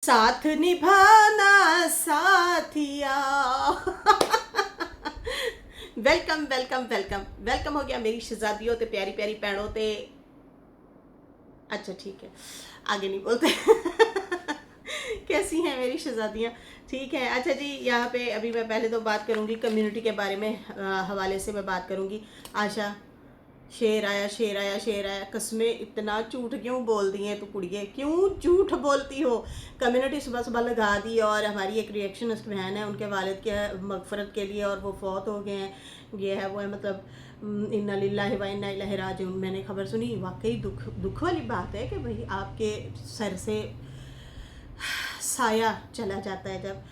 साथ निभाना साथिया। Welcome welcome welcome welcome हो गया मेरी शहजादियों ते प्यारी प्यारी भैनों ते। अच्छा ठीक है, आगे नहीं बोलते। कैसी हैं मेरी शहजादियाँ? ठीक है। अच्छा जी, यहाँ पे अभी मैं पहले तो बात करूँगी कम्युनिटी के बारे में, हवाले से मैं बात करूँगी। आशा, शेर आया शेर आया शेर आया, कसमें इतना झूठ क्यों बोल दी हैं तू कुड़िए, क्यों झूठ बोलती हो? कम्युनिटी सुबह सुबह लगा दी और हमारी एक रिएक्शनिस्ट बहन है, उनके वालिद के मगफरत के लिए, और वो फौत हो गए हैं, ये है वो है, मतलब इन्ना लिल्लाहि व इन्ना इलैहि राजिऊन। मैंने खबर सुनी, वाकई दुख दुख वाली बात है कि भाई आपके सर से साया चला जाता है जब,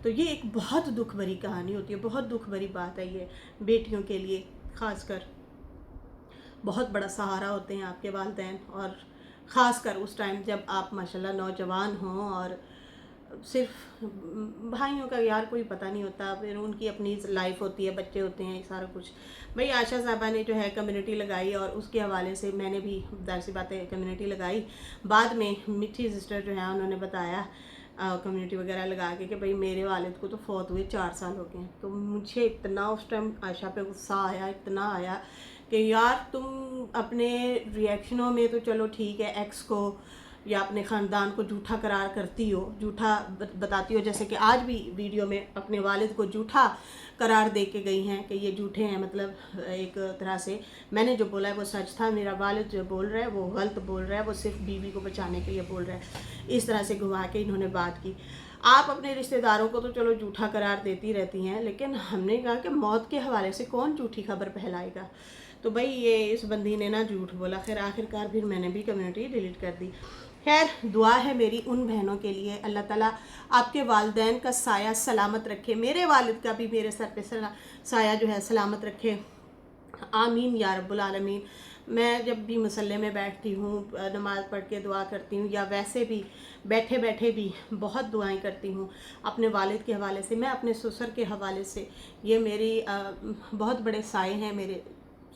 तो ये एक बहुत दुख भरी कहानी होती है, बहुत दुख भरी बात है ये। बेटियों के लिए ख़ासकर बहुत बड़ा सहारा होते हैं आपके वालिदैन, और ख़ासकर उस टाइम जब आप माशाल्लाह नौजवान हों, और सिर्फ भाइयों का यार कोई पता नहीं होता, फिर उनकी अपनी लाइफ होती है, बच्चे होते हैं, सारा कुछ। भाई आशा साहबा ने जो है कम्युनिटी लगाई, और उसके हवाले से मैंने भी जाहिर सी बातें कम्युनिटी लगाई। बाद में मिठी सिस्टर जो है उन्होंने बताया कम्युनिटी वगैरह लगा के कि भाई मेरे वालिद को तो फौत हुए 4 साल हो गए। तो मुझे इतना उस टाइम आशा पे गुस्सा आया, इतना आया कि यार तुम अपने रिएक्शनों में तो चलो ठीक है, एक्स को या अपने ख़ानदान को झूठा करार करती हो, झूठा बताती हो, जैसे कि आज भी वीडियो में अपने वालिद को झूठा करार दे के गई हैं कि ये झूठे हैं। मतलब एक तरह से मैंने जो बोला है वो सच था, मेरा वालिद जो बोल रहा है वो गलत बोल रहा है, वो सिर्फ बीवी को बचाने के लिए बोल रहा है। इस तरह से घुमा के इन्होंने बात की। आप अपने रिश्तेदारों को तो चलो झूठा करार देती रहती हैं, लेकिन हमने कहा कि मौत के हवाले से कौन झूठी खबर फैलाएगा। तो भाई ये इस बंदी ने ना झूठ बोला। खैर आखिरकार फिर मैंने भी कम्युनिटी डिलीट कर दी। खैर दुआ है मेरी उन बहनों के लिए, अल्लाह ताला आपके वालिदैन का साया सलामत रखे, मेरे वालिद का भी मेरे सर पे साया जो है सलामत रखे, आमीन या रब्बुल आलमीन। मैं जब भी मुसल्ले में बैठती हूँ, नमाज़ पढ़ के दुआ करती हूँ, या वैसे भी बैठे बैठे भी बहुत दुआएं करती हूँ अपने वालिद के हवाले से, मैं अपने ससुर के हवाले से। ये मेरी बहुत बड़े साए हैं मेरे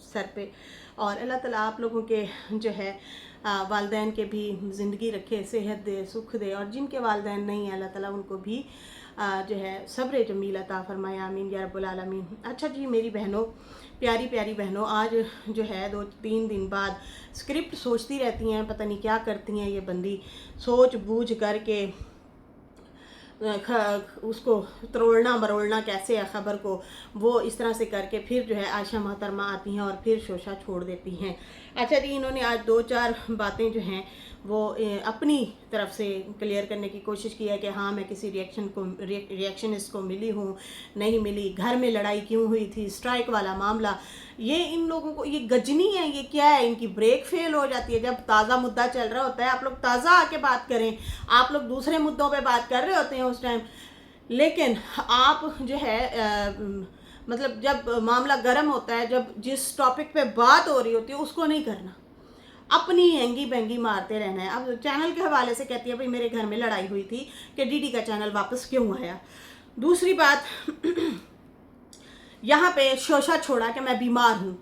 सर पे, और अल्लाह ताला आप लोगों के जो है वालिदैन के भी ज़िंदगी रखे, सेहत दे, सुख दे, और जिनके वालिदैन नहीं है अल्लाह ताला उनको भी जो है सब्र जमील अता फरमाए, आमीन या रब्बुल आलमीन। अच्छा जी मेरी बहनों, प्यारी प्यारी बहनों, आज जो है 2-3 दिन बाद स्क्रिप्ट सोचती रहती हैं, पता नहीं क्या करती हैं ये बंदी, सोच बूझ करके उसको तरोड़ना मरोड़ना कैसे है खबर को, वो इस तरह से करके फिर जो है आयशा मोहतरमा आती हैं और फिर शोशा छोड़ देती हैं। अच्छा जी, इन्होंने आज 2-4 बातें जो हैं वो अपनी तरफ से क्लियर करने की कोशिश की है कि हाँ मैं किसी रिएक्शनिस्ट को मिली हूँ, नहीं मिली, घर में लड़ाई क्यों हुई थी, स्ट्राइक वाला मामला। ये इन लोगों को ये गजनी है, ये क्या है, इनकी ब्रेक फेल हो जाती है जब ताज़ा मुद्दा चल रहा होता है। आप लोग ताज़ा आके बात करें, आप लोग दूसरे मुद्दों पे बात कर रहे होते हैं उस टाइम, लेकिन आप जो है मतलब जब मामला गर्म होता है, जब जिस टॉपिक पे बात हो रही होती है उसको नहीं करना, अपनी हैंगी बैंगी मारते रहना है। अब चैनल के हवाले से कहती है भाई मेरे घर में लड़ाई हुई थी कि डीडी का चैनल वापस क्यों आया। दूसरी बात यहाँ पे शोशा छोड़ा कि मैं बीमार हूँ।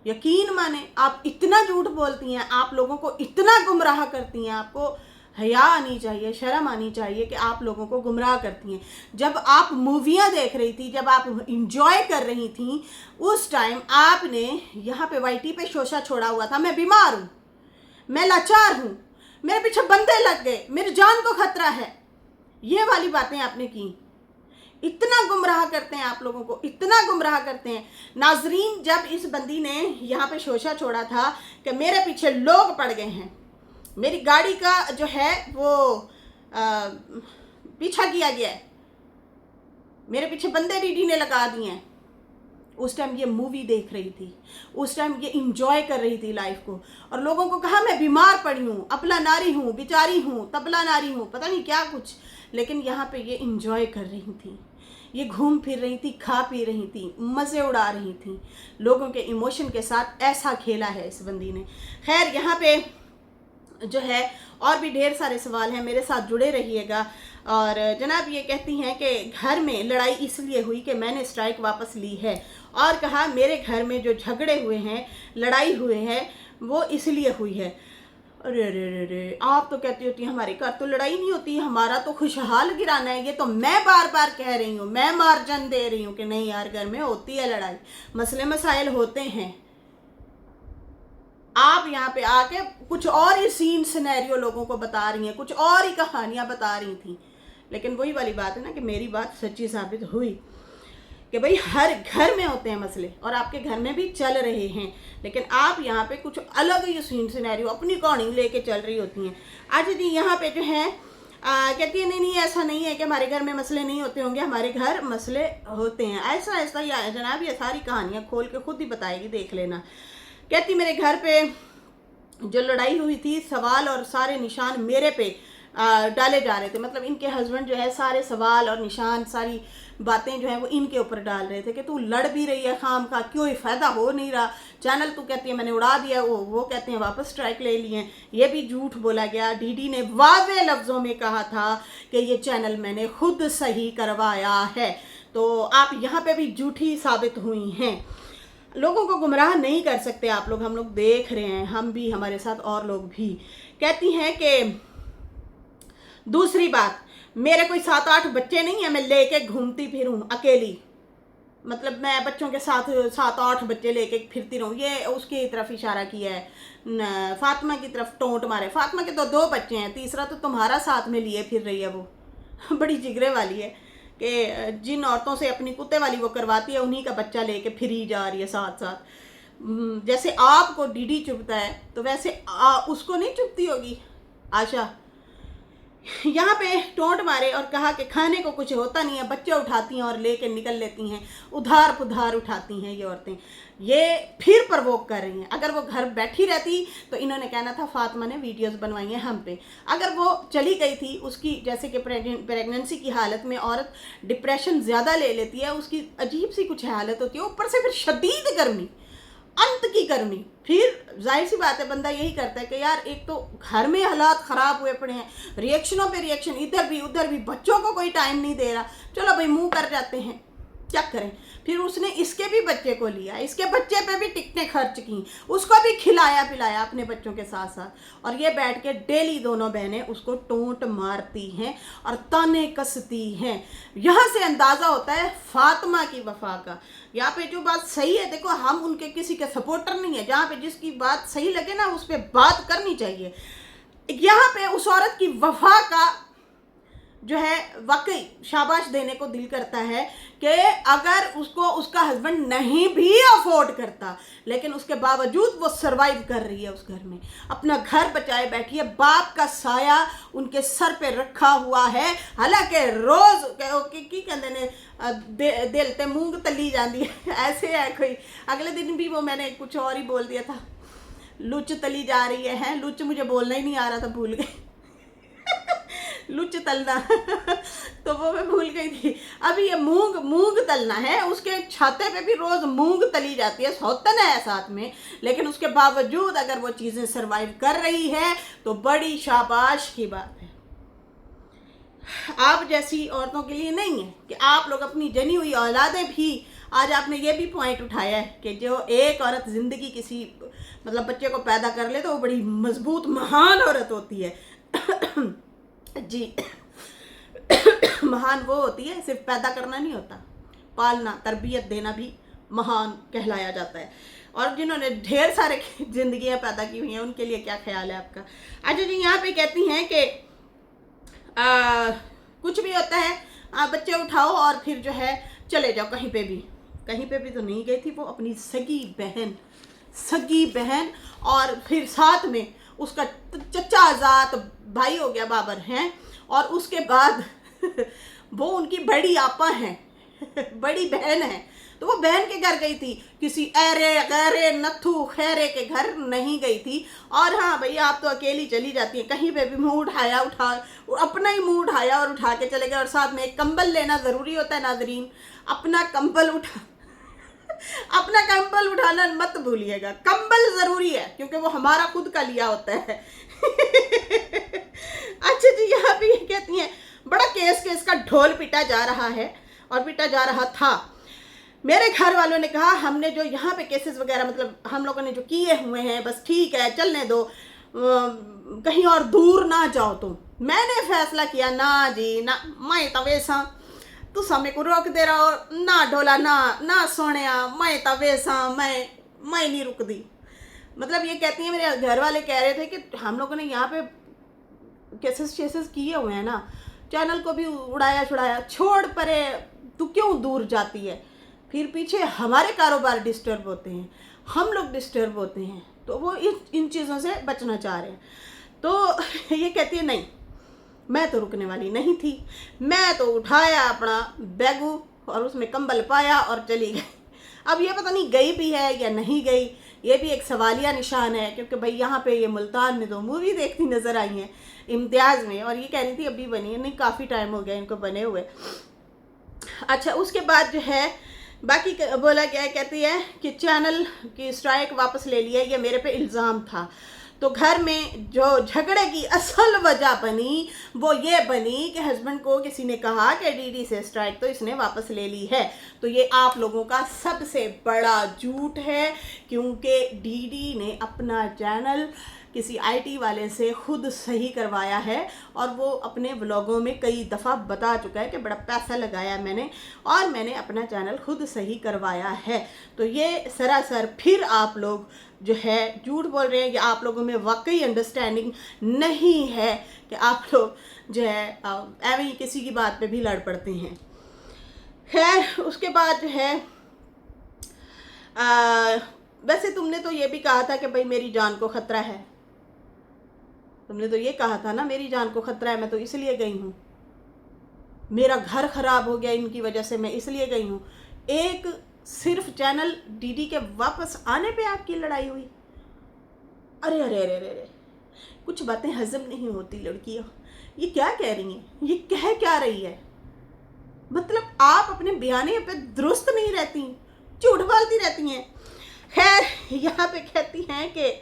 यकीन माने आप इतना झूठ बोलती हैं, आप लोगों को इतना गुमराह करती हैं, आपको हया आनी चाहिए, शर्म आनी चाहिए कि आप लोगों को गुमराह करती हैं। जब आप मूवियाँ देख रही थी, जब आप इंजॉय कर रही थी, उस टाइम आपने यहाँ पे वाईटी पे शोशा छोड़ा हुआ था, मैं बीमार हूँ, मैं लाचार हूँ, मेरे पीछे बंदे लग गए, मेरी जान को खतरा है, ये वाली बातें आपने की। इतना गुमराह करते हैं आप लोगों को, इतना गुमराह करते हैं। नाजरीन, जब इस बंदी ने यहाँ पे शोशा छोड़ा था कि मेरे पीछे लोग पड़ गए हैं, मेरी गाड़ी का जो है वो पीछा किया गया है, मेरे पीछे बंदे डीडी ने लगा दिए हैं, उस टाइम ये मूवी देख रही थी, उस टाइम ये इंजॉय कर रही थी लाइफ को, और लोगों को कहा मैं बीमार पड़ी हूँ, अपला नारी हूँ, बिचारी हूँ, तबला नारी हूँ, पता नहीं क्या कुछ। लेकिन यहाँ पे ये इंजॉय कर रही थी, ये घूम फिर रही थी, खा पी रही थी, मज़े उड़ा रही थी, लोगों के इमोशन के साथ ऐसा खेला है इस बंदी ने। खैर यहाँ पे जो है और भी ढेर सारे सवाल हैं, मेरे साथ जुड़े रहिएगा। और जनाब ये कहती हैं कि घर में लड़ाई इसलिए हुई कि मैंने स्ट्राइक वापस ली है, और कहा मेरे घर में जो झगड़े हुए हैं, लड़ाई हुए हैं, वो इसलिए हुई है। अरे अरे अरे अरे, आप तो कहती होती हमारे घर तो लड़ाई नहीं होती, हमारा तो खुशहाल गिराना है। ये तो मैं बार बार कह रही हूँ, मैं मार्जन दे रही हूँ कि नहीं यार, घर में होती है लड़ाई, मसले मसाइल होते हैं। आप यहाँ पे आके कुछ और ही सीन सिनेरियो लोगों को बता रही हैं, कुछ और ही कहानियां बता रही थी। लेकिन वही वाली बात है ना कि मेरी बात सच्ची साबित हुई कि भाई हर घर में होते हैं मसले, और आपके घर में भी चल रहे हैं। लेकिन आप यहाँ पे कुछ अलग ही सीन सिनेरियो अपनी कहानी लेके चल रही होती हैं। आज जी यहाँ पे जो है कहती है नहीं नहीं ऐसा नहीं है कि हमारे घर में मसले नहीं होते होंगे, हमारे घर मसले होते हैं। ऐसा ऐसा ही जनाब, ये सारी कहानियाँ खोल के खुद ही बताएगी, देख लेना। कहती मेरे घर पे जो लड़ाई हुई थी, सवाल और सारे निशान मेरे पे डाले जा रहे थे। मतलब इनके हस्बैंड जो है सारे सवाल और निशान, सारी बातें जो है वो इनके ऊपर डाल रहे थे कि तू लड़ भी रही है खाम का, क्यों फ़ायदा हो नहीं रहा, चैनल तू कहती है मैंने उड़ा दिया, वो कहते हैं वापस स्ट्राइक ले लिए। ये भी झूठ बोला गया। डीडी ने वाज़ेह लफ्ज़ों में कहा था कि ये चैनल मैंने खुद सही करवाया है। तो आप यहाँ पे भी झूठी साबित हुई हैं। लोगों को गुमराह नहीं कर सकते आप लोग, हम लोग देख रहे हैं, हम भी, हमारे साथ और लोग भी। कहती हैं कि दूसरी बात, मेरे कोई 7-8 बच्चे नहीं है, मैं लेके घूमती फिरूं अकेली। मतलब मैं बच्चों के साथ 7-8 बच्चे लेके फिरती रहूं। ये उसकी तरफ इशारा किया है, फातिमा की तरफ टोंट मारे। फातिमा के तो 2 बच्चे हैं, तीसरा तो तुम्हारा साथ में लिए फिर रही है वो। बड़ी जिगरे वाली है कि जिन औरतों से अपनी कुत्ते वाली वो करवाती है, उन्हीं का बच्चा लेके फिरी जा रही है साथ साथ। जैसे आपको डीडी चुभता है तो वैसे उसको नहीं चुभती होगी आशा। यहाँ पे टोंट मारे और कहा कि खाने को कुछ होता नहीं है, बच्चे उठाती हैं और लेके निकल लेती हैं, उधार पुधार उठाती हैं ये औरतें। ये फिर प्रवोक कर रही हैं। अगर वो घर बैठी रहती तो इन्होंने कहना था फातिमा ने वीडियोस बनवाई हैं हम पे। अगर वो चली गई थी, उसकी जैसे कि प्रेगनेंसी की हालत में औरत डिप्रेशन ज़्यादा ले लेती है, उसकी अजीब सी कुछ हालत होती है, ऊपर से फिर शदीद गर्मी, अंत की गर्मी, फिर जाहिर सी बात है बंदा यही करता है कि यार एक तो घर में हालात ख़राब हुए पड़े हैं, रिएक्शनों पे रिएक्शन, इधर भी उधर भी, बच्चों को कोई टाइम नहीं दे रहा, चलो भाई मुंह कर जाते हैं, क्या करें। फिर उसने इसके भी बच्चे को लिया, इसके बच्चे पे भी टिकटें खर्च की, उसको भी खिलाया पिलाया अपने बच्चों के साथ साथ, और ये बैठ के डेली दोनों बहनें उसको टोंट मारती हैं और ताने कसती हैं। यहाँ से अंदाज़ा होता है फातिमा की वफा का। यहाँ पे जो बात सही है, देखो हम उनके किसी के सपोर्टर नहीं है, जहाँ पे जिसकी बात सही लगे ना उस पर बात करनी चाहिए। यहाँ पे उस औरत की वफा का जो है वाकई शाबाश देने को दिल करता है कि अगर उसको उसका हस्बैंड नहीं भी अफोर्ड करता, लेकिन उसके बावजूद वो सरवाइव कर रही है उस घर में, अपना घर बचाए बैठी है, बाप का साया उनके सर पे रखा हुआ है। हालांकि रोज़ की कहते ने दिल ते मूंग तली जाती है, ऐसे है कोई। अगले दिन भी वो मैंने कुछ और ही बोल दिया था, लुच तली जा रही है, लुच मुझे बोलना ही नहीं आ रहा था, भूल गई लुच तलना तो वो मैं भूल गई थी। अभी ये मूंग तलना है, उसके छाते पे भी रोज मूंग तली जाती है, सौतन है साथ में, लेकिन उसके बावजूद अगर वो चीजें सरवाइव कर रही है तो बड़ी शाबाश की बात है। आप जैसी औरतों के लिए नहीं है कि आप लोग अपनी जनी हुई औलादें भी, आज आपने ये भी पॉइंट उठाया है कि जो एक औरत जिंदगी किसी मतलब बच्चे को पैदा कर ले तो वो बड़ी मजबूत महान औरत होती है जी महान वो होती है, सिर्फ पैदा करना नहीं होता, पालना तरबियत देना भी महान कहलाया जाता है। और जिन्होंने ढेर सारे जिंदगियां पैदा की हुई हैं उनके लिए क्या ख्याल है आपका। अच्छा जी, यहाँ पे कहती हैं कि कुछ भी होता है बच्चे उठाओ और फिर जो है चले जाओ कहीं पे भी तो नहीं गई थी वो, अपनी सगी बहन और फिर साथ में उसका चचा आजाद भाई हो गया बाबर हैं, और उसके बाद वो उनकी बड़ी आपा हैं बड़ी बहन है, तो वो बहन के घर गई थी, किसी ऐरे गैरे नथु खैरे के घर नहीं गई थी। और हाँ भैया आप तो अकेली चली जाती हैं, कहीं पे भी मुंह उठाया अपना ही मुंह उठाया और उठा के चले गए। और साथ में एक कंबल लेना ज़रूरी होता है नाजरीन, अपना कंबल उठाना मत भूलिएगा, कंबल ज़रूरी है क्योंकि वो हमारा खुद का लिया होता है अच्छा जी, यहाँ पे ये कहती हैं बड़ा केस का ढोल पिटा जा रहा है और पिटा जा रहा था। मेरे घर वालों ने कहा हमने जो यहाँ पे केसेस वगैरह मतलब हम लोगों ने जो किए हुए हैं बस ठीक है चलने दो, कहीं और दूर ना जाओ तुम। मैंने फैसला किया ना जी ना, मैं तो वैसा तू समय को रोक दे रहा हो ना ढोला ना सोने, मैं तो वैसा मैं नहीं रुक दी। मतलब ये कहती है, मेरे घर वाले कह रहे थे कि हम लोगों ने यहाँ पे केसेस किए हुए हैं ना, चैनल को भी उड़ाया छुड़ाया, छोड़ परे तू क्यों दूर जाती है, फिर पीछे हमारे कारोबार डिस्टर्ब होते हैं, हम लोग डिस्टर्ब होते हैं। तो वो इन चीज़ों से बचना चाह रहे हैं। तो ये कहती है नहीं, मैं तो रुकने वाली नहीं थी, मैं तो उठाया अपना बैगू और उसमें कंबल पाया और चली गई। अब ये पता नहीं गई भी है या नहीं गई, ये भी एक सवालिया निशान है, क्योंकि भाई यहाँ पे ये मुल्तान में 2 मूवी देखती नज़र आई हैं इम्तियाज़ में, और ये कह रही थी अभी बनी है, नहीं काफ़ी टाइम हो गया इनको बने हुए। अच्छा, उसके बाद जो है बाकी बोला क्या, कहती है कि चैनल की स्ट्राइक वापस ले लिया, ये मेरे पे इल्ज़ाम था। तो घर में जो झगड़े की असल वजह बनी वो ये बनी कि हस्बैंड को किसी ने कहा कि डीडी से स्ट्राइक, तो इसने वापस ले ली है। तो ये आप लोगों का सबसे बड़ा झूठ है, क्योंकि डीडी ने अपना चैनल किसी आईटी वाले से खुद सही करवाया है, और वो अपने व्लॉगों में कई दफ़ा बता चुका है कि बड़ा पैसा लगाया मैंने और मैंने अपना चैनल खुद सही करवाया है। तो ये सरासर फिर आप लोग जो है झूठ बोल रहे हैं कि आप लोगों में वाकई अंडरस्टैंडिंग नहीं है, कि आप लोग जो है ऐਵੇਂ ही किसी की बात पे भी लड़ पड़ते हैं। खैर, उसके बाद जो है वैसे तुमने तो ये भी कहा था कि भाई मेरी जान को ख़तरा है, तुमने तो ये कहा था ना मेरी जान को ख़तरा है, मैं तो इसलिए गई हूँ, मेरा घर ख़राब हो गया इनकी वजह से, मैं इसलिए गई हूँ। एक सिर्फ चैनल डीडी के वापस आने पे आपकी लड़ाई हुई। अरे अरे अरे अरे अरे, कुछ बातें हजम नहीं होती लड़कियाँ, ये क्या कह रही हैं, ये कह क्या रही है? मतलब आप अपने बयाने पे दुरुस्त नहीं रहती, झूठ बोलती रहती हैं। खैर, यहाँ पे कहती हैं कि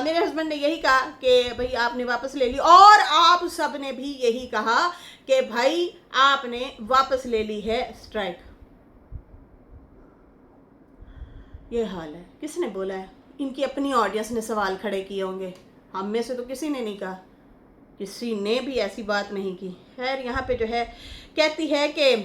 मेरे हस्बैंड ने यही कहा कि भाई आपने वापस ले ली, और आप सब ने भी यही कहा कि भाई आपने वापस ले ली है स्ट्राइक। ये हाल है। किसने बोला है? इनकी अपनी ऑडियंस ने सवाल खड़े किए होंगे, हम में से तो किसी ने नहीं कहा, किसी ने भी ऐसी बात नहीं की। खैर, यहाँ पे जो है कहती है कि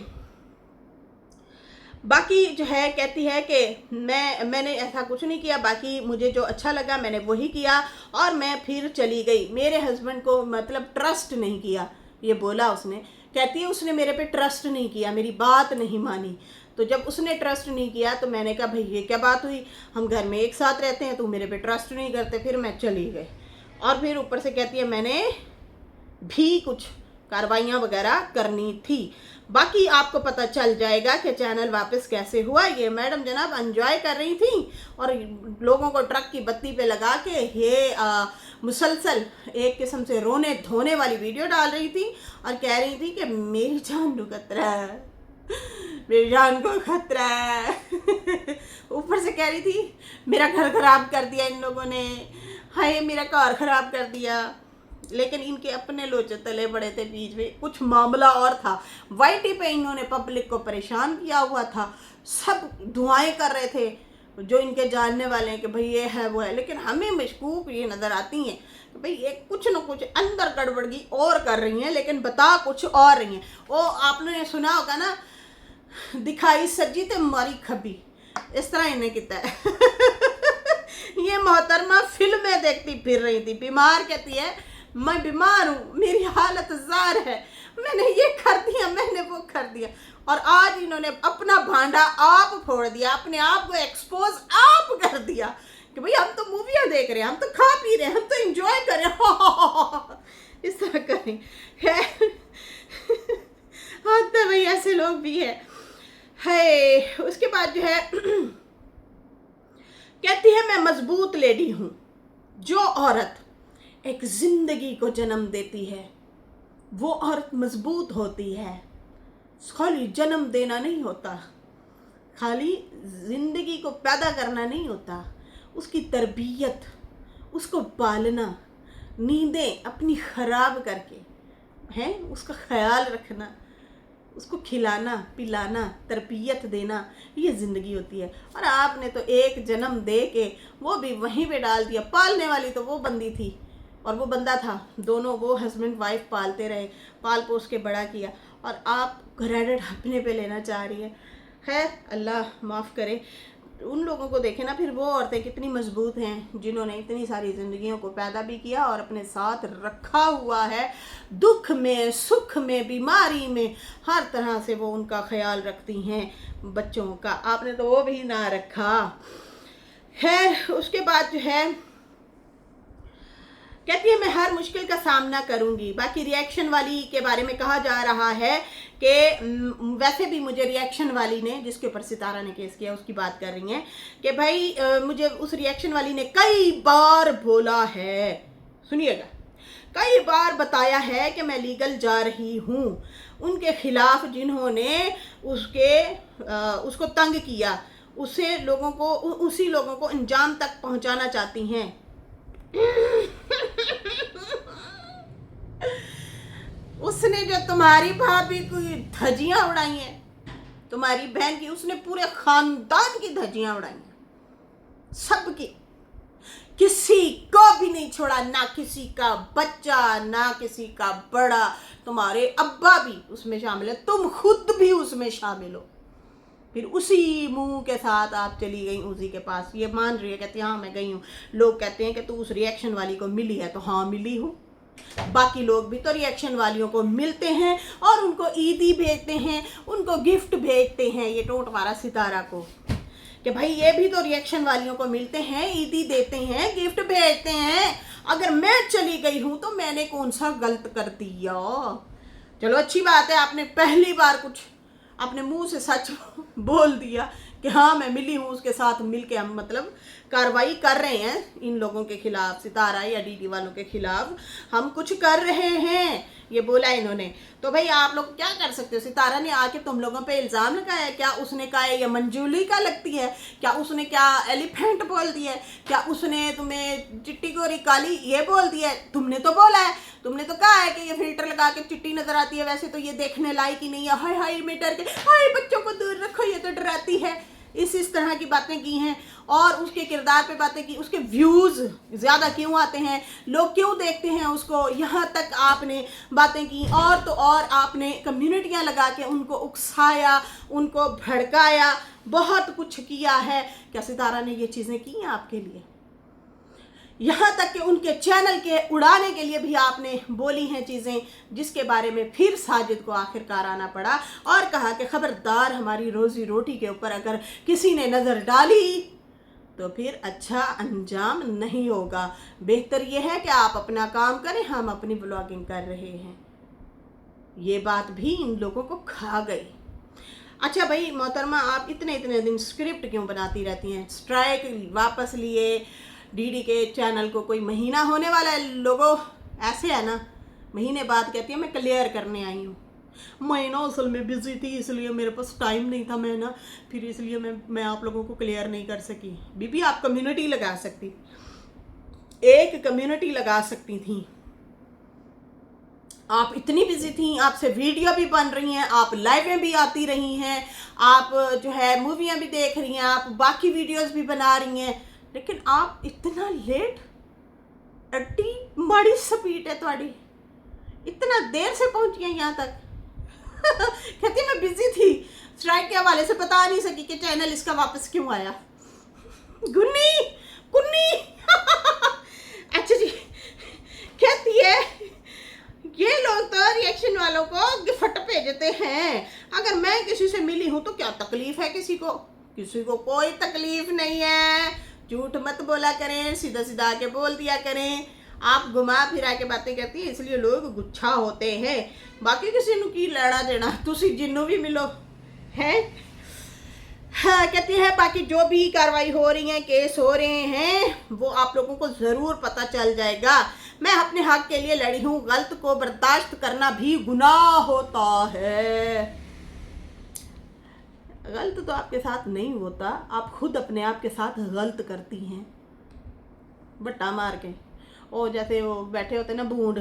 बाकी जो है कहती है कि मैंने ऐसा कुछ नहीं किया, बाकी मुझे जो अच्छा लगा मैंने वही किया और मैं फिर चली गई। मेरे हस्बैंड को मतलब ट्रस्ट नहीं किया, ये बोला उसने। कहती है उसने मेरे पे ट्रस्ट नहीं किया, मेरी बात नहीं मानी। तो जब उसने ट्रस्ट नहीं किया तो मैंने कहा भाई ये क्या बात हुई, हम घर में एक साथ रहते हैं, तो मेरे पे ट्रस्ट नहीं करते। फिर मैं चली गई। और फिर ऊपर से कहती है मैंने भी कुछ कार्रवाइयाँ वगैरह करनी थी। बाकी आपको पता चल जाएगा कि चैनल वापस कैसे हुआ। ये मैडम जनाब एंजॉय कर रही थी और लोगों को ट्रक की बत्ती पे लगा के ये मुसलसल एक किस्म से रोने धोने वाली वीडियो डाल रही थी और कह रही थी कि मेरी जान को खतरा है, मेरी जान को खतरा है। ऊपर से कह रही थी मेरा घर खराब कर दिया इन लोगों ने, हाय मेरा घर खराब कर दिया। लेकिन इनके अपने लोचे तले बड़े थे, बीच में कुछ मामला और था। वाईटी पे इन्होंने पब्लिक को परेशान किया हुआ था, सब दुआएं कर रहे थे जो इनके जानने वाले हैं कि भाई ये है वो है। लेकिन हमें मशकूक ये नज़र आती हैं कि भाई ये कुछ न कुछ अंदर गड़बड़गी और कर रही हैं, लेकिन बता कुछ और रही हैं। वो आपने सुना होगा ना, दिखाई सजी ते मारी खबी, इस तरह इन्हें किया है। ये मोहतरमा फिल्में देखती फिर रही थी, बीमार। कहती है मैं बीमार हूँ, मेरी हालत ज़ार है, मैंने ये कर दिया, मैंने वो कर दिया। और आज इन्होंने अपना भांडा आप फोड़ दिया, अपने आप को एक्सपोज आप कर दिया कि भाई हम तो मूवियाँ देख रहे हैं, हम तो खा पी रहे हैं, हम तो एंजॉय कर रहे हैं। इस तरह करें हाँ, तो भाई ऐसे लोग भी है। उसके बाद जो है कहती है मैं मजबूत लेडी हूँ। जो औरत एक जिंदगी को जन्म देती है वो औरत मजबूत होती है। खाली जन्म देना नहीं होता, खाली जिंदगी को पैदा करना नहीं होता, उसकी तरबियत, उसको पालना, नींदें अपनी ख़राब करके हैं उसका ख्याल रखना, उसको खिलाना पिलाना तरबियत देना, ये ज़िंदगी होती है। और आपने तो एक जन्म दे के वो भी वहीं पे डाल दिया। पालने वाली तो वो बंदी थी और वो बंदा था, दोनों वो हस्बैंड वाइफ पालते रहे, पाल पोस के बड़ा किया, और आप क्रेडिट अपने पे लेना चाह रही है। अल्लाह माफ़ करे। उन लोगों को देखें ना, फिर वो औरतें कितनी मजबूत हैं जिन्होंने इतनी सारी ज़िंदगियों को पैदा भी किया और अपने साथ रखा हुआ है। दुख में, सुख में, बीमारी में, हर तरह से वो उनका ख्याल रखती हैं बच्चों का। आपने तो वो भी ना रखा है। उसके बाद जो है कहती है मैं हर मुश्किल का सामना करूंगी। बाकी रिएक्शन वाली के बारे में कहा जा रहा है कि वैसे भी मुझे रिएक्शन वाली ने, जिसके ऊपर सितारा ने केस किया, उसकी बात कर रही हैं कि भाई मुझे उस रिएक्शन वाली ने कई बार बोला है, सुनिएगा, कई बार बताया है कि मैं लीगल जा रही हूँ। उनके खिलाफ जिन्होंने उसको तंग किया, उसी लोगों को अंजाम तक पहुँचाना चाहती हैं। उसने जो तुम्हारी भाभी की धज्जियां उड़ाई हैं, तुम्हारी बहन की, उसने पूरे खानदान की धज्जियां उड़ाई हैं, सबकी, किसी को भी नहीं छोड़ा, ना किसी का बच्चा, ना किसी का बड़ा। तुम्हारे अब्बा भी उसमें शामिल है, तुम खुद भी उसमें शामिल हो। फिर उसी मुंह के साथ आप चली गई उसी के पास। ये मान रही है, कहती है हाँ मैं गई हूँ। लोग कहते हैं कि तू उस रिएक्शन वाली को मिली है, तो हाँ मिली हूँ। बाकी लोग भी तो रिएक्शन वालियों को मिलते हैं और उनको ईदी भेजते हैं, उनको गिफ्ट भेजते हैं, ये टोट मारा सितारा को कि भाई ये भी तो रिएक्शन वालियों को मिलते हैं, ईदी देते हैं, गिफ्ट भेजते हैं। अगर मैं चली गई हूँ तो मैंने कौन सा गलत कर दिया। चलो अच्छी बात है, आपने पहली बार कुछ अपने मुंह से सच बोल दिया कि हाँ मैं मिली हूँ, उसके साथ मिल के हम मतलब कार्रवाई कर रहे हैं इन लोगों के खिलाफ, सितारा या डीडी वालों के खिलाफ हम कुछ कर रहे हैं, ये बोला इन्होंने। तो भाई आप लोग क्या कर सकते हो? सितारा ने आके तुम लोगों पे इल्ज़ाम लगाया, क्या उसने कहा है ये मंजूली का लगती है, क्या उसने क्या एलिफेंट बोल दिया है, क्या उसने तुम्हें चिट्टी गोरी काली ये बोल दिया है? तुमने तो बोला है, तुमने तो कहा है कि ये फिल्टर लगा के चिट्टी नजर आती है, वैसे तो ये देखने लायक ही नहीं है, हाय हाय में डर के, हाय बच्चों को दूर रखो ये तो डराती है। इस तरह की बातें की हैं और उसके किरदार पे बातें की, उसके व्यूज़ ज़्यादा क्यों आते हैं, लोग क्यों देखते हैं उसको, यहाँ तक आपने बातें की। और तो और आपने कम्युनिटियाँ लगा के उनको उकसाया, उनको भड़काया, बहुत कुछ किया है। क्या सितारा ने ये चीज़ें की हैं आपके लिए? यहाँ तक कि उनके चैनल के उड़ाने के लिए भी आपने बोली हैं चीज़ें, जिसके बारे में फिर साजिद को आखिरकार आना पड़ा और कहा कि खबरदार हमारी रोज़ी रोटी के ऊपर अगर किसी ने नज़र डाली तो फिर अच्छा अंजाम नहीं होगा। बेहतर यह है कि आप अपना काम करें, हम अपनी ब्लॉगिंग कर रहे हैं। ये बात भी इन लोगों को खा गई। अच्छा भाई मोहतरमा, आप इतने दिन स्क्रिप्ट क्यों बनाती रहती हैं? स्ट्राइक वापस लिए, डीडी के चैनल को कोई महीना होने वाला है, लोगों ऐसे है ना, महीने बाद कहती है मैं क्लियर करने आई हूँ। मैं ना असल में बिजी थी, इसलिए मेरे पास टाइम नहीं था, मैं ना फिर इसलिए मैं आप लोगों को क्लियर नहीं कर सकी। बीबी आप कम्युनिटी लगा सकती, एक कम्युनिटी लगा सकती थी। आप इतनी बिजी थी, आपसे वीडियो भी बन रही हैं, आप लाइव में भी आती रही हैं, आप जो है मूवियाँ भी देख रही हैं, आप बाकी वीडियोस भी बना रही हैं, लेकिन आप इतना लेट, अड्डी माड़ी स्पीड है तुम्हारी, इतना देर से पहुंची हैं यहाँ तक। कहती मैं बिजी थी, स्ट्राइक के हवाले से बता नहीं सकी कि चैनल इसका वापस क्यों आया। गुन्नी गुन्नी अच्छा जी, कहती है ये लोग तो रिएक्शन वालों को गिफ्ट भेजते हैं, अगर मैं किसी से मिली हूं तो क्या तकलीफ है? किसी को कोई तकलीफ नहीं है। झूठ मत बोला करें, सीधा सीधा आके बोल दिया करें। आप घुमा फिरा के बातें करती है इसलिए लोग गुच्छा होते हैं। बाकी किसी ਨੂੰ की लेना देना, तुसी जिन्नू भी मिलो हैं। हाँ, कहती है बाकी जो भी कार्रवाई हो रही है, केस हो रहे हैं, वो आप लोगों को ज़रूर पता चल जाएगा। मैं अपने हक के लिए लड़ी हूँ, गलत को बर्दाश्त करना भी गुनाह होता है। गलत तो आपके साथ नहीं होता, आप खुद अपने आप के साथ गलत करती हैं बट्टा मार के। ओ जैसे वो बैठे होते ना भूंड,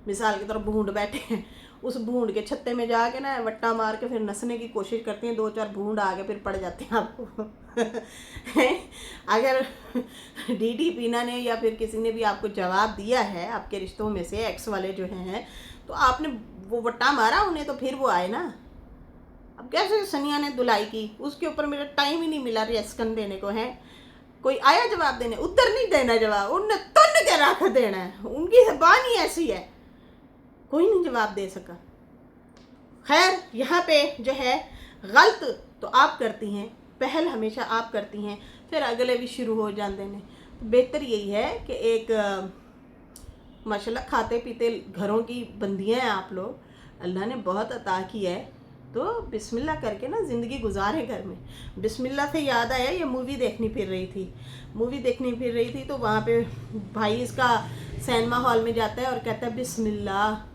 मिसाल की तरफ भूंड बैठे हैं उस भूंड के छत्ते में जाके ना वट्टा मार के फिर नसने की कोशिश करती हैं, 2-4 भूंड आगे फिर पड़ जाते हैं आपको। अगर डीडी पीना ने या फिर किसी ने भी आपको जवाब दिया है आपके रिश्तों में से, एक्स वाले जो हैं, तो आपने वो वट्टा मारा उन्हें, तो फिर वो आए ना। अब कैसे सनिया ने धुलाई की, उसके ऊपर मेरा टाइम ही नहीं मिला रिएक्शन देने को है। कोई आया जवाब देने, उधर नहीं देना जवाब, उनने तन के रख देना है, उनकी जबान ही ऐसी है, कोई नहीं जवाब दे सका। खैर यहाँ पे जो है गलत तो आप करती हैं, पहल हमेशा आप करती हैं, फिर अगले भी शुरू हो जाते हैं। तो बेहतर यही है कि एक माशाल्लाह खाते पीते घरों की बंदियाँ हैं आप लोग, अल्लाह ने बहुत अता किया है, तो बिस्मिल्लाह करके ना ज़िंदगी गुजारे घर में। बिस्मिल्लाह से याद आया, ये मूवी देखनी फिर रही थी, तो वहाँ पे भाई इसका सिनेमा हॉल में जाता है और कहता है बिस्मिल्लाह।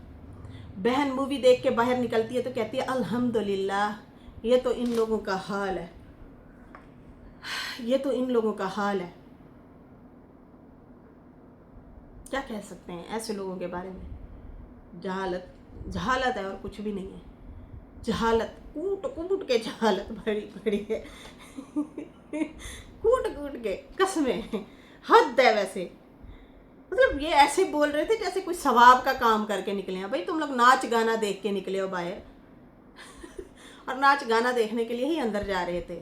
बहन मूवी देख के बाहर निकलती है तो कहती है अल्हम्दुलिल्लाह। ये तो इन लोगों का हाल है, क्या कह सकते हैं ऐसे लोगों के बारे में। जहालत है और कुछ भी नहीं है। जहालत कूट के जहालत भरी है। कूट के कसमें हद है वैसे। मतलब ये ऐसे बोल रहे थे जैसे कोई सवाब का काम करके निकले हैं। भाई तुम लोग नाच गाना देख के निकले हो बाहर और नाच गाना देखने के लिए ही अंदर जा रहे थे।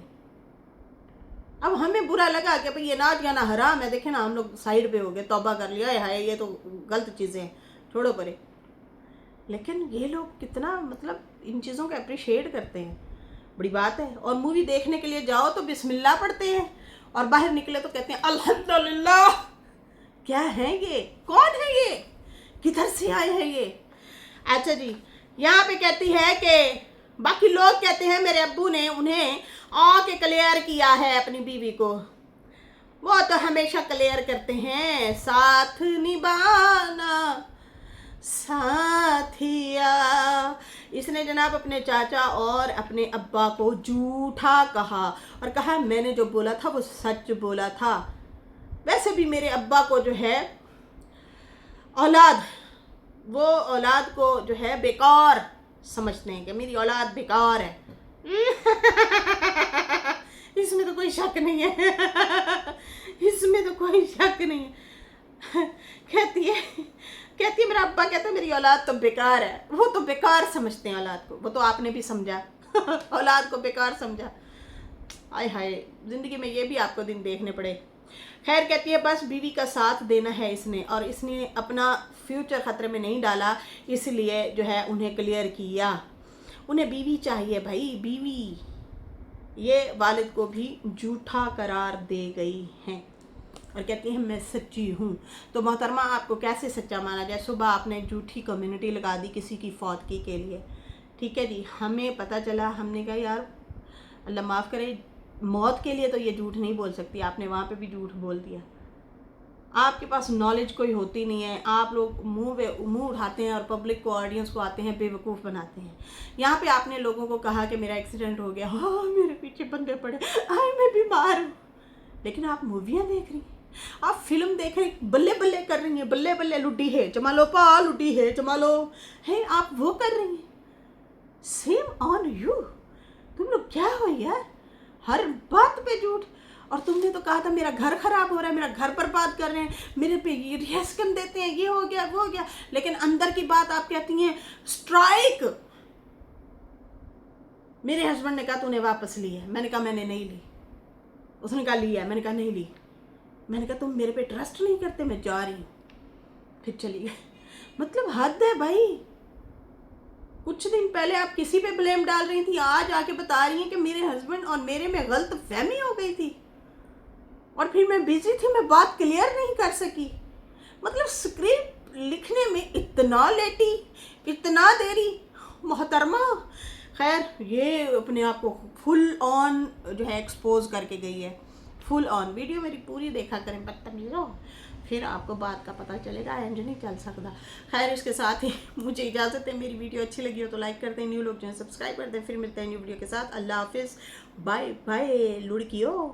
अब हमें बुरा लगा कि भाई ये नाच गाना हराम है, देखे ना हम लोग साइड पे हो गए, तौबा कर लिया है, ये तो गलत चीज़ें हैं, छोड़ो परे। लेकिन ये लोग कितना मतलब इन चीज़ों को अप्रिशिएट करते हैं, बड़ी बात है। और मूवी देखने के लिए जाओ तो बिस्मिल्लाह पढ़ते हैं और बाहर निकले तो कहते हैं अल्हम्दुलिल्लाह। क्या है ये, कौन है ये, किधर से आए हैं ये। अच्छा जी, यहाँ पे कहती है कि बाकी लोग कहते हैं मेरे अब्बू ने उन्हें आके क्लियर किया है अपनी बीवी को। वो तो हमेशा क्लियर करते हैं, साथ निभाना साथिया। इसने जनाब अपने चाचा और अपने अब्बा को झूठा कहा और कहा मैंने जो बोला था वो सच बोला था। वैसे भी मेरे अब्बा को जो है औलाद को जो है बेकार समझते हैं कि मेरी औलाद बेकार है। इसमें तो कोई शक नहीं है। कहती है मेरा अब्बा कहता है मेरी औलाद तो बेकार है। वो तो बेकार समझते हैं औलाद को, वो तो आपने भी समझा। औलाद को बेकार समझा। आय हाय, जिंदगी में ये भी आपको दिन देखने पड़े। खैर कहती है बस बीवी का साथ देना है इसने, और इसने अपना फ्यूचर ख़तरे में नहीं डाला, इसलिए जो है उन्हें क्लियर किया। उन्हें बीवी चाहिए भाई, बीवी। ये वालिद को भी झूठा करार दे गई हैं और कहती हैं मैं सच्ची हूँ। तो मोहतरमा आपको कैसे सच्चा माना जाए। सुबह आपने झूठी कम्युनिटी लगा दी किसी की फौतगी के लिए, ठीक है जी। हमें पता चला, हमने कहा यार अल्लाह माफ़ करे, मौत के लिए तो ये झूठ नहीं बोल सकती, आपने वहाँ पे भी झूठ बोल दिया। आपके पास नॉलेज कोई होती नहीं है, आप लोग मुंह उठाते हैं और पब्लिक को, ऑडियंस को आते हैं बेवकूफ़ बनाते हैं। यहाँ पे आपने लोगों को कहा कि मेरा एक्सीडेंट हो गया, हाँ मेरे पीछे बंदे पड़े, आए मैं बीमार हूँ। लेकिन आप मूवियाँ देख रही, आप फिल्म देख रही, बल्ले बल्ले कर रही हैं, बल्ले बल्ले लुड्डी है जमा लो, पा लुड्डी है जमा लो है, आप वो कर रही हैं। Same on you. तुम लोग क्या हो यार, हर बात पे झूठ। और तुमने तो कहा था मेरा घर खराब हो रहा है, मेरा घर बर्बाद कर रहे हैं, मेरे पे ये रिएक्शन देते हैं, ये हो गया वो हो गया। लेकिन अंदर की बात आप कहती हैं स्ट्राइक। मेरे हस्बैंड ने कहा तूने वापस ली है, मैंने कहा मैंने नहीं ली। उसने कहा ली है, मैंने कहा नहीं ली। मैंने कहा तुम मेरे पे ट्रस्ट नहीं करते, मैं जा रही हूँ, फिर चली गई। मतलब हद है भाई। कुछ दिन पहले आप किसी पे ब्लेम डाल रही थी, आज आके बता रही हैं कि मेरे हस्बैंड और मेरे में गलत फहमी हो गई थी और फिर मैं बिजी थी, मैं बात क्लियर नहीं कर सकी। मतलब स्क्रिप्ट लिखने में इतना लेटी, इतना देरी, मोहतरमा। खैर ये अपने आप को फुल ऑन जो है एक्सपोज करके गई है, फुल ऑन। वीडियो मेरी पूरी देखा करें बदतमीज़ों, फिर आपको बात का पता चलेगा, इंज नहीं चल सकता। खैर इसके साथ ही मुझे इजाज़त है। मेरी वीडियो अच्छी लगी हो तो लाइक करते हैं, न्यू लोग जो है सब्सक्राइब करते हैं। फिर मिलते हैं न्यू वीडियो के साथ। अल्लाह हाफिज़, बाय बाय लुड़कियों।